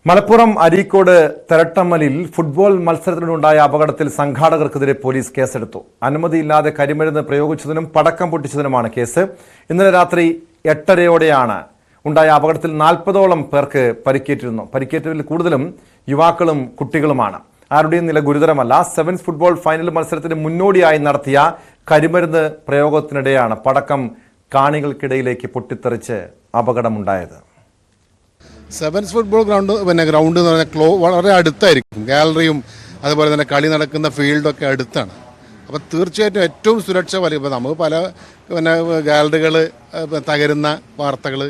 Malappuram Areekode തെരട്ടമ്മലിൽ football മത്സരത്തിനുണ്ടായ അപകടത്തിൽ സംഘാടകർക്കെതിരെ police കേസെടുത്തു. അനുമതിയില്ലാതെ കരിമരുന്ന് പ്രയോഗിച്ചതിനും പടക്കം പൊട്ടിച്ചതിനുമാണ് കേസ്. ഇന്നലെ രാത്രി 8:30 ഉണ്ടായ അപകടത്തിൽ 40ഓളം പേർക്ക് പരിക്കേറ്റിരുന്നു. പരിക്കേറ്റവരിൽ കൂടുതലും യുവാക്കളും കുട്ടികളുമാണ്. ആരുടെയും നില ഗുരുതരമല്ല. സെവൻസ് ഫുട്ബോൾ ഫൈനൽ മത്സരത്തിന് മുന്നോടിയായി നടത്തിയ കരിമരുന്ന് പ്രയോഗത്തിനിടെയാണ് പടക്കം കാണികൾക്കിടയിലേക്ക് പൊട്ടിത്തെറിച്ച് അപകടമുണ്ടായത്. സെവൻസ് ഫുട്ബോൾ ഗ്രൗണ്ട് എന്ന് പറഞ്ഞാൽ വളരെ അടുത്തായിരിക്കും. ഗാലറിയും അതുപോലെ തന്നെ കളി നടക്കുന്ന ഫീൽഡൊക്കെ അടുത്താണ്. അപ്പോൾ തീർച്ചയായിട്ടും ഏറ്റവും സുരക്ഷ വലിയ ഇപ്പോൾ നമുക്ക് പല ഗാലറികൾ തകരുന്ന വാർത്തകൾ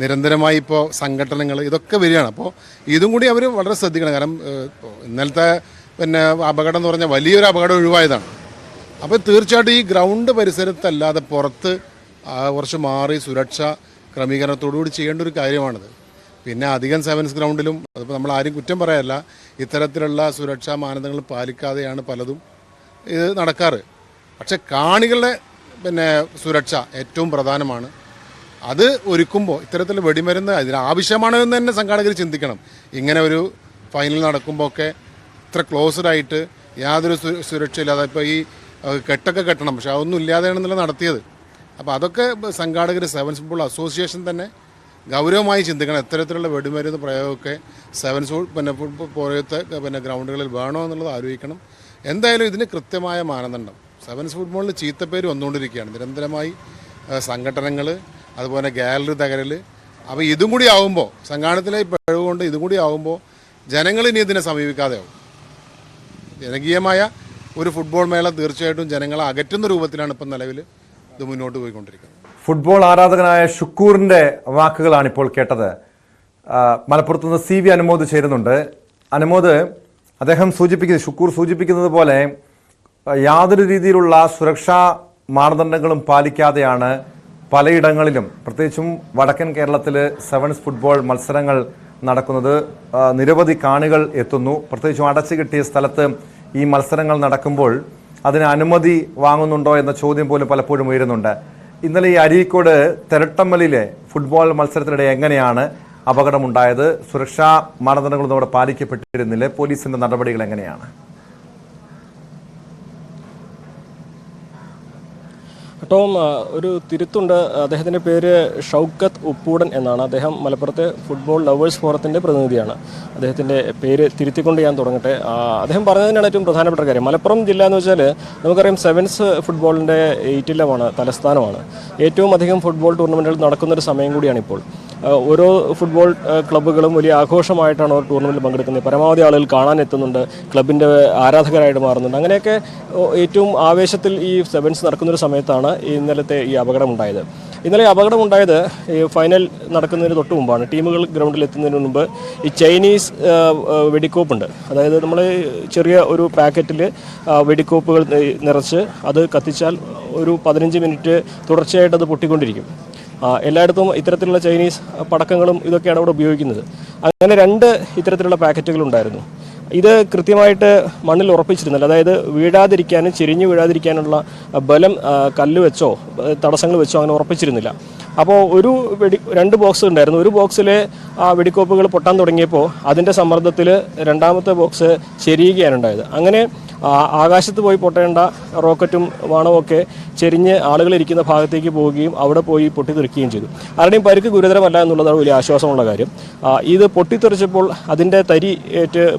നിരന്തരമായി ഇപ്പോൾ സംഘടനകൾ ഇതൊക്കെ വരികയാണ്. അപ്പോൾ ഇതും കൂടി അവർ വളരെ ശ്രദ്ധിക്കണം. കാരണം ഇന്നലത്തെ അപകടം എന്ന് പറഞ്ഞാൽ വലിയൊരു അപകടം ഒഴിവായതാണ്. അപ്പോൾ തീർച്ചയായിട്ടും ഈ ഗ്രൗണ്ട് പരിസരത്തല്ലാതെ പുറത്ത് കുറച്ച് മാറി സുരക്ഷ ക്രമീകരണത്തോടുകൂടി ചെയ്യേണ്ട ഒരു കാര്യമാണിത്. പിന്നെ അധികം സെവൻസ് ഗ്രൗണ്ടിലും അതിപ്പോൾ നമ്മൾ ആരും കുറ്റം പറയാനല്ല, ഇത്തരത്തിലുള്ള സുരക്ഷാ മാനദണ്ഡങ്ങൾ പാലിക്കാതെയാണ് പലതും ഇത് നടക്കാറ്. പക്ഷെ കാണികളുടെ സുരക്ഷ ഏറ്റവും പ്രധാനമാണ്. അത് ഒരുക്കുമ്പോൾ ഇത്തരത്തിൽ വെടിമരുന്ന് അതിനാവശ്യമാണോ എന്ന് തന്നെ സംഘാടകർ ചിന്തിക്കണം. ഇങ്ങനെ ഒരു ഫൈനൽ നടക്കുമ്പോൾ ഒക്കെ ഇത്ര ക്ലോസ്ഡായിട്ട് യാതൊരു സുരക്ഷയില്ലാതെ ഇപ്പോൾ ഈ കെട്ടൊക്കെ കെട്ടണം, പക്ഷെ അതൊന്നും ഇല്ലാതെയാണെന്നുള്ള നടത്തിയത്. അപ്പോൾ അതൊക്കെ സംഘാടകർ സെവൻസ് ഫുട്ബോൾ അസോസിയേഷൻ തന്നെ ഗൗരവമായി ചിന്തിക്കണം. ഇത്തരത്തിലുള്ള വെടിമരുന്ന് പ്രയോഗമൊക്കെ സെവൻസ് ഫുട്ബോൾ പോലത്തെ ഗ്രൗണ്ടുകളിൽ വേണോ എന്നുള്ളത് ആലോചിക്കണം. എന്തായാലും ഇതിന് കൃത്യമായ മാനദണ്ഡം. സെവൻസ് ഫുട്ബോളിന് ചീത്തപ്പേര് വന്നുകൊണ്ടിരിക്കുകയാണ് നിരന്തരമായി. സംഘടനകൾ അതുപോലെ ഗാലറി തകരൽ. അപ്പോൾ ഇതും കൂടി ആകുമ്പോൾ സംഘാടനത്തിലെ പിഴവ് കൊണ്ട് ഇതും കൂടി ആകുമ്പോൾ ജനങ്ങൾ ഇനി ഇതിനെ സമീപിക്കാതെ ആവും. ജനകീയമായ ഒരു ഫുട്ബോൾ മേള തീർച്ചയായിട്ടും ജനങ്ങളെ അകറ്റുന്ന രൂപത്തിലാണ് ഇപ്പം നിലവിൽ ഇത് മുന്നോട്ട് പോയിക്കൊണ്ടിരിക്കുന്നത്. ഫുട്ബോൾ ആരാധകനായ ഷുക്കൂറിന്റെ വാക്കുകളാണ് ഇപ്പോൾ കേട്ടത്. മലപ്പുറത്തുനിന്ന് CV അനുമോദ് ചേരുന്നുണ്ട്. അനുമോദ്, അദ്ദേഹം ഷുക്കൂർ സൂചിപ്പിക്കുന്നത് പോലെ യാതൊരു രീതിയിലുള്ള സുരക്ഷാ മാനദണ്ഡങ്ങളും പാലിക്കാതെയാണ് പലയിടങ്ങളിലും, പ്രത്യേകിച്ചും വടക്കൻ കേരളത്തിൽ സെവൻസ് ഫുട്ബോൾ മത്സരങ്ങൾ നടക്കുന്നത്. നിരവധി കാണികൾ എത്തുന്നു. പ്രത്യേകിച്ചും അടച്ചു കിട്ടിയ സ്ഥലത്ത് ഈ മത്സരങ്ങൾ നടക്കുമ്പോൾ അതിന് അനുമതി വാങ്ങുന്നുണ്ടോ എന്ന ചോദ്യം പോലും പലപ്പോഴും ഉയരുന്നുണ്ട്. ഇന്നലെ ഈ അരീക്കോട് തെരട്ടമ്മലിലെ ഫുട്ബോൾ മത്സരത്തിനിടെ എങ്ങനെയാണ് അപകടമുണ്ടായത്? സുരക്ഷാ മാനദണ്ഡങ്ങളൊന്നും അവിടെ പാലിക്കപ്പെട്ടിരുന്നില്ലേ? പോലീസിന്റെ നടപടികൾ എങ്ങനെയാണ്? ടോം, ഒരു തിരുത്തുണ്ട്. അദ്ദേഹത്തിൻ്റെ പേര് ഷൗക്കത്ത് ഉപ്പൂടൻ എന്നാണ്. അദ്ദേഹം മലപ്പുറത്തെ ഫുട്ബോൾ ലവേഴ്സ് ഫോറത്തിൻ്റെ പ്രതിനിധിയാണ്. അദ്ദേഹത്തിൻ്റെ പേര് തിരുത്തിക്കൊണ്ട് ഞാൻ തുടങ്ങട്ടെ. അദ്ദേഹം പറഞ്ഞതിനാണ് ഏറ്റവും പ്രധാനപ്പെട്ട കാര്യം. മലപ്പുറം ജില്ല എന്ന് വെച്ചാൽ നമുക്കറിയാം സെവൻസ് ഫുട്ബോളിൻ്റെ ഏറ്റില്ലമാണ്, തലസ്ഥാനമാണ്. ഏറ്റവും അധികം ഫുട്ബോൾ ടൂർണമെൻറ്റുകൾ നടക്കുന്നൊരു സമയം കൂടിയാണിപ്പോൾ. ഓരോ ഫുട്ബോൾ ക്ലബ്ബുകളും വലിയ ആഘോഷമായിട്ടാണ് അവർ ടൂർണമെൻറ്റിൽ പങ്കെടുക്കുന്നത്. പരമാവധി ആളുകൾ കാണാൻ എത്തുന്നുണ്ട്, ക്ലബിൻ്റെ ആരാധകരായിട്ട് മാറുന്നുണ്ട്. അങ്ങനെയൊക്കെ ഏറ്റവും ആവേശത്തിൽ ഈ സെവൻസ് നടക്കുന്നൊരു സമയത്താണ് ഇന്നലത്തെ ഈ അപകടമുണ്ടായത്. ഇന്നലെ അപകടമുണ്ടായത് ഈ ഫൈനൽ നടക്കുന്നതിന് തൊട്ട് മുമ്പാണ്. ടീമുകൾ ഗ്രൗണ്ടിൽ എത്തുന്നതിന് മുമ്പ് ഈ ചൈനീസ് വെടിക്കോപ്പുണ്ട്. അതായത് നമ്മൾ ചെറിയ ഒരു പാക്കറ്റിൽ വെടിക്കോപ്പുകൾ നിറച്ച് അത് കത്തിച്ചാൽ ഒരു 15 മിനിറ്റ് തുടർച്ചയായിട്ട് അത് പൊട്ടിക്കൊണ്ടിരിക്കും. എല്ലായിടത്തും ഇത്തരത്തിലുള്ള ചൈനീസ് പടക്കങ്ങളും ഇതൊക്കെയാണ് അവിടെ ഉപയോഗിക്കുന്നത്. അങ്ങനെ 2 ഇത്തരത്തിലുള്ള പാക്കറ്റുകളുണ്ടായിരുന്നു. ഇത് കൃത്യമായിട്ട് മണ്ണിൽ ഉറപ്പിച്ചിരുന്നില്ല. അതായത് വീഴാതിരിക്കാനും ചെരിഞ്ഞ് വീഴാതിരിക്കാനുള്ള ബലം കല്ല് വെച്ചോ തടസ്സങ്ങൾ വെച്ചോ അങ്ങനെ ഉറപ്പിച്ചിരുന്നില്ല. അപ്പോൾ 2 ബോക്സ് ഉണ്ടായിരുന്നു. ഒരു ബോക്സിലെ വെടിക്കോപ്പുകൾ പൊട്ടാൻ തുടങ്ങിയപ്പോൾ അതിൻ്റെ സമ്മർദ്ദത്തിൽ രണ്ടാമത്തെ ബോക്സ് ചെരിയുകയാണ് ഉണ്ടായത്. അങ്ങനെ ആകാശത്ത് പോയി പൊട്ടേണ്ട റോക്കറ്റും വാണവുമൊക്കെ ചെരിഞ്ഞ് ആളുകൾ ഇരിക്കുന്ന ഭാഗത്തേക്ക് പോവുകയും അവിടെ പോയി പൊട്ടിത്തെറിക്കുകയും ചെയ്തു. ആരുടെയും പരിക്ക് ഗുരുതരമല്ല എന്നുള്ളതാണ് വലിയ ആശ്വാസമുള്ള കാര്യം. ഇത് പൊട്ടിത്തെറിച്ചപ്പോൾ അതിൻ്റെ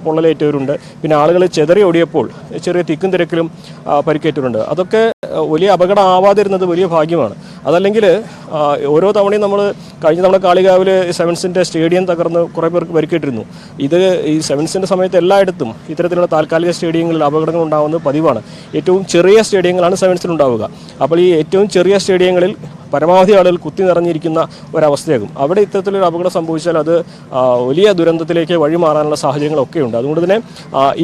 പൊള്ളലേറ്റവരുണ്ട്. പിന്നെ ആളുകൾ ചെതറി ഓടിയപ്പോൾ ചെറിയ തിക്കും തിരക്കിലും പരിക്കേറ്റവരുണ്ട്. അതൊക്കെ വലിയ അപകടം ആവാതിരുന്നത് വലിയ ഭാഗ്യമാണ്. അതല്ലെങ്കിൽ ഓരോ തവണയും കഴിഞ്ഞ തവണ കാളികാവിൽ സെവൻസിൻ്റെ സ്റ്റേഡിയം തകർന്ന് കുറേ പേർക്ക് പരിക്കേറ്റിരുന്നു. ഇത് ഈ സെവൻസിൻ്റെ സമയത്ത് എല്ലായിടത്തും ഇത്തരത്തിലുള്ള താൽക്കാലിക സ്റ്റേഡിയങ്ങളിൽ അപകടങ്ങൾ ഉണ്ടാകുന്നത് പതിവാണ്. ഏറ്റവും ചെറിയ സ്റ്റേഡിയങ്ങളാണ് സെവൻസിലുണ്ടാവുക. അപ്പോൾ ഈ ഏറ്റവും ചെറിയ സ്റ്റേഡിയങ്ങളിൽ പരമാവധി ആളുകൾ കുത്തി നിറഞ്ഞിരിക്കുന്ന ഒരവസ്ഥയാകും. അവിടെ ഇത്തരത്തിലൊരു അപകടം സംഭവിച്ചാൽ അത് വലിയ ദുരന്തത്തിലേക്ക് വഴിമാറാനുള്ള സാഹചര്യങ്ങളൊക്കെ ഉണ്ട്. അതുകൊണ്ട് തന്നെ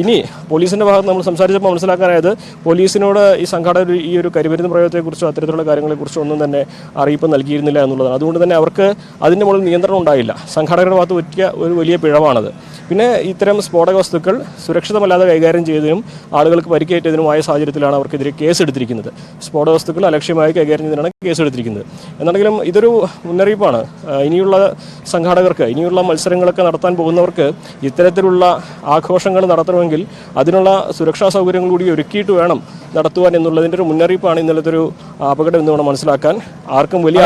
ഇനി പോലീസിൻ്റെ ഭാഗത്ത് നമ്മൾ സംസാരിച്ചപ്പോൾ മനസ്സിലാക്കാനായത് പോലീസിനോട് ഈ സംഘാടകർ ഈ ഒരു കരിമരുന്ന് പ്രയോഗത്തെക്കുറിച്ചോ അത്തരത്തിലുള്ള കാര്യങ്ങളെക്കുറിച്ചോ ഒന്നും തന്നെ അറിയിപ്പ് നൽകിയിരുന്നില്ല എന്നുള്ളതാണ്. അതുകൊണ്ട് തന്നെ അവർക്ക് അതിൻ്റെ മുകളിൽ നിയന്ത്രണം ഉണ്ടായില്ല. സംഘാടകരുടെ ഭാഗത്ത് പറ്റിയ ഒരു വലിയ പിഴവാണത്. പിന്നെ ഇത്തരം സ്ഫോടക വസ്തുക്കൾ സുരക്ഷിതമല്ലാതെ കൈകാര്യം ചെയ്തതിനും ആളുകൾക്ക് പരിക്കേറ്റതിനുമായ സാഹചര്യത്തിലാണ് അവർക്കെതിരെ കേസെടുത്തിരിക്കുന്നത്. സ്ഫോടക വസ്തുക്കൾ അലക്ഷ്യമായി കൈകാര്യം ചെയ്തതിനാണ് കേസെടുത്തിരിക്കുന്നത്. ചെയ്യുന്നത്. എന്നാണെങ്കിലും ഇതൊരു മുന്നറിയിപ്പാണ്. ഇനിയുള്ള സംഘാടകർക്ക്, ഇനിയുള്ള മത്സരങ്ങളൊക്കെ നടത്താൻ പോകുന്നവർക്ക് ഇത്തരത്തിലുള്ള ആഘോഷങ്ങൾ നടത്തണമെങ്കിൽ അതിനുള്ള സുരക്ഷാ സൗകര്യങ്ങൾ കൂടി ഒരുക്കിയിട്ട് വേണം നടത്തുവാൻ എന്നുള്ളതിൻ്റെ ഒരു മുന്നറിയിപ്പാണ് ഇന്നലത്തെ ഒരു അപകടം എന്ന് വേണം മനസ്സിലാക്കാൻ. ആർക്കും വലിയ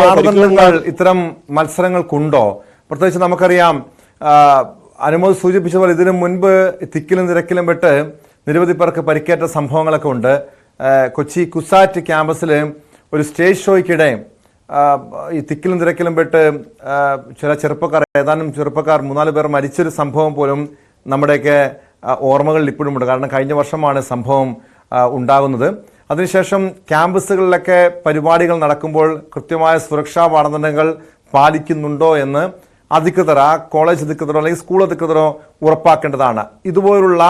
മാനദണ്ഡങ്ങൾ ഇത്തരം മത്സരങ്ങൾക്കുണ്ടോ? പ്രത്യേകിച്ച് നമുക്കറിയാം, അനുമോദ് സൂചിപ്പിച്ചതുപോലെ ഇതിനു മുൻപ് തിക്കിലും തിരക്കിലും പെട്ട് നിരവധി പേർക്ക് പരിക്കേറ്റ സംഭവങ്ങളൊക്കെ ഉണ്ട്. കൊച്ചി കുസാറ്റ് ക്യാമ്പസിൽ ഒരു സ്റ്റേജ് ഷോയ്ക്കിടെ ഈ തിക്കിലും തിരക്കിലും പെട്ട് ചില ചെറുപ്പക്കാർ, ഏതാനും ചെറുപ്പക്കാർ 3-4 പേർ മരിച്ചൊരു സംഭവം പോലും നമ്മുടെയൊക്കെ ഓർമ്മകളിൽ ഇപ്പോഴുമുണ്ട്. കാരണം കഴിഞ്ഞ വർഷമാണ് സംഭവം ഉണ്ടാകുന്നത്. അതിനുശേഷം ക്യാമ്പസുകളിലൊക്കെ പരിപാടികൾ നടക്കുമ്പോൾ കൃത്യമായ സുരക്ഷാ മാനദണ്ഡങ്ങൾ പാലിക്കുന്നുണ്ടോ എന്ന് അധികൃതർ, ആ കോളേജ് അധികൃതരോ അല്ലെങ്കിൽ സ്കൂൾ അധികൃതരോ ഉറപ്പാക്കേണ്ടതാണ്. ഇതുപോലുള്ള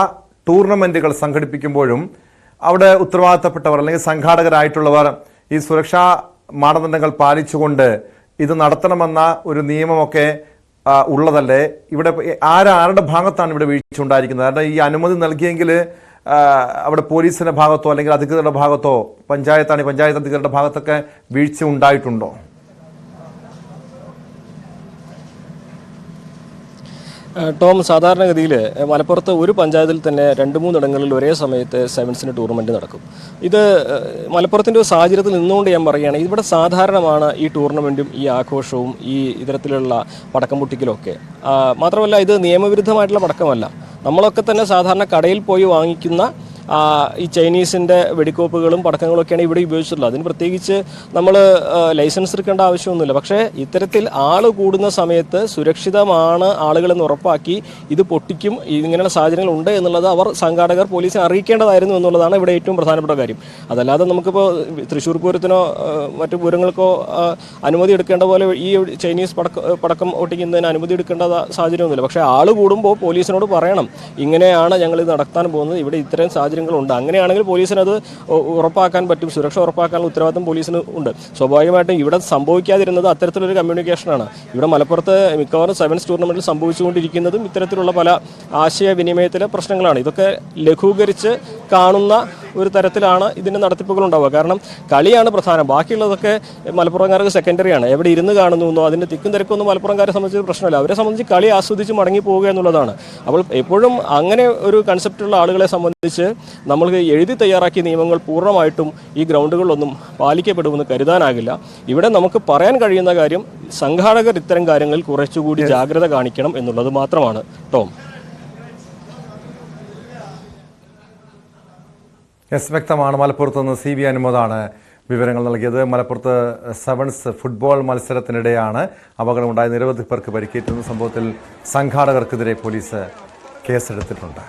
ടൂർണമെന്റുകൾ സംഘടിപ്പിക്കുമ്പോഴും അവിടെ ഉത്തരവാദിത്തപ്പെട്ടവർ അല്ലെങ്കിൽ സംഘാടകരായിട്ടുള്ളവർ ഈ സുരക്ഷാ മാനദണ്ഡങ്ങൾ പാലിച്ചുകൊണ്ട് ഇത് നടത്തണമെന്ന ഒരു നിയമമൊക്കെ ഉള്ളതല്ലേ? ഇവിടെ ആരുടെ ഭാഗത്താണ് ഇവിടെ വീഴ്ച ഉണ്ടായിരിക്കുന്നത്? കാരണം ഈ അനുമതി നൽകിയെങ്കിൽ അവിടെ പോലീസിന്റെ ഭാഗത്തോ അല്ലെങ്കിൽ അധികൃതരുടെ ഭാഗത്തോ, പഞ്ചായത്ത് അധികൃതരുടെ ഭാഗത്തൊക്കെ വീഴ്ച ഉണ്ടായിട്ടുണ്ടോ? ടോം, സാധാരണഗതിയിൽ മലപ്പുറത്ത് ഒരു പഞ്ചായത്തിൽ തന്നെ 2-3 ഇടങ്ങളിൽ ഒരേ സമയത്ത് സെവൻസിന് ടൂർണമെൻറ്റ് നടക്കും. ഇത് മലപ്പുറത്തിൻ്റെ ഒരു സാഹചര്യത്തിൽ നിന്നുകൊണ്ട് ഞാൻ പറയുകയാണ്, ഇവിടെ സാധാരണമാണ് ഈ ടൂർണമെൻറ്റും ഈ ആഘോഷവും ഈ ഇത്തരത്തിലുള്ള പടക്കം പൊട്ടിക്കലൊക്കെ. മാത്രമല്ല, ഇത് നിയമവിരുദ്ധമായിട്ടുള്ള പടക്കമല്ല. നമ്മളൊക്കെ തന്നെ സാധാരണ കടയിൽ പോയി വാങ്ങിക്കുന്ന ഈ ചൈനീസിൻ്റെ വെടിക്കോപ്പുകളും പടക്കങ്ങളൊക്കെയാണ് ഇവിടെ ഉപയോഗിച്ചിട്ടുള്ളത്. അതിന് പ്രത്യേകിച്ച് നമ്മൾ ലൈസൻസ് എടുക്കേണ്ട ആവശ്യമൊന്നുമില്ല. പക്ഷേ ഇത്തരത്തിൽ ആൾ കൂടുന്ന സമയത്ത് സുരക്ഷിതമാണ് ആളുകളെന്ന് ഉറപ്പാക്കി ഇത് പൊട്ടിക്കും, ഇങ്ങനെയുള്ള സാഹചര്യങ്ങൾ ഉണ്ട് എന്നുള്ളത് അവർ സംഘാടകർ പോലീസിനെ അറിയിക്കേണ്ടതായിരുന്നു എന്നുള്ളതാണ് ഇവിടെ ഏറ്റവും പ്രധാനപ്പെട്ട കാര്യം. അതല്ലാതെ നമുക്കിപ്പോൾ തൃശ്ശൂർ പൂരത്തിനോ മറ്റു പൂരങ്ങൾക്കോ അനുമതി എടുക്കേണ്ട പോലെ ഈ ചൈനീസ് പടക്കം ഒട്ടിക്കുന്നതിന് അനുമതി എടുക്കേണ്ട സാഹചര്യമൊന്നുമില്ല. പക്ഷേ ആൾ കൂടുമ്പോൾ പോലീസിനോട് പറയണം, ഇങ്ങനെയാണ് ഞങ്ങളിത് നടത്താൻ പോകുന്നത്, ഇവിടെ ഇത്തരം സാഹചര്യങ്ങളുണ്ട്. അങ്ങനെയാണെങ്കിൽ പോലീസിനത് ഉറപ്പാക്കാൻ പറ്റും, സുരക്ഷ ഉറപ്പാക്കാനുള്ള ഉത്തരവാദിത്വം പോലീസിന് ഉണ്ട്. സ്വാഭാവികമായിട്ടും ഇവിടെ സംഭവിക്കാതിരുന്നത് അത്തരത്തിലൊരു കമ്മ്യൂണിക്കേഷനാണ്. ഇവിടെ മലപ്പുറത്ത് മിക്കവാറും സെവൻസ് ടൂർണമെൻറ്റിൽ സംഭവിച്ചുകൊണ്ടിരിക്കുന്നതും ഇത്തരത്തിലുള്ള പല ആശയവിനിമയത്തിലെ പ്രശ്നങ്ങളാണ്. ഇതൊക്കെ ലഘൂകരിച്ച് കാണുന്ന ഒരു തരത്തിലാണ് ഇതിൻ്റെ നടത്തിപ്പുകൾ ഉണ്ടാവുക. കാരണം കളിയാണ് പ്രധാനം, ബാക്കിയുള്ളതൊക്കെ മലപ്പുറംകാർക്ക് സെക്കൻഡറിയാണ്. എവിടെ ഇരുന്ന് കാണുന്നു അതിൻ്റെ തിക്കും തിരക്കൊന്നും മലപ്പുറംകാരെ സംബന്ധിച്ച് പ്രശ്നമല്ല. അവരെ സംബന്ധിച്ച് കളി ആസ്വദിച്ച് മടങ്ങി പോവുക എന്നുള്ളതാണ്. അപ്പോൾ എപ്പോഴും അങ്ങനെ ഒരു കൺസെപ്റ്റുള്ള ആളുകളെ സംബന്ധിച്ച് നമ്മൾക്ക് എഴുതി തയ്യാറാക്കിയ നിയമങ്ങൾ പൂർണ്ണമായിട്ടും ഈ ഗ്രൗണ്ടുകളിലൊന്നും പാലിക്കപ്പെടുമെന്ന് കരുതാനാകില്ല. ഇവിടെ നമുക്ക് പറയാൻ കഴിയുന്ന കാര്യം, സംഘാടകർ ഇത്തരം കാര്യങ്ങളിൽ കുറച്ചുകൂടി ജാഗ്രത കാണിക്കണം എന്നുള്ളത് മാത്രമാണ്. ടോം, വ്യക്തമാണ്. മലപ്പുറത്ത് നിന്ന് CV അനുമോദാണ് വിവരങ്ങൾ നൽകിയത്. മലപ്പുറത്ത് സെവൻസ് ഫുട്ബോൾ മത്സരത്തിനിടെയാണ് അപകടമുണ്ടായ. നിരവധി പേർക്ക് പരിക്കേറ്റുന്ന സംഭവത്തിൽ സംഘാടകർക്കെതിരെ പോലീസ് കേസെടുത്തിട്ടുണ്ട്.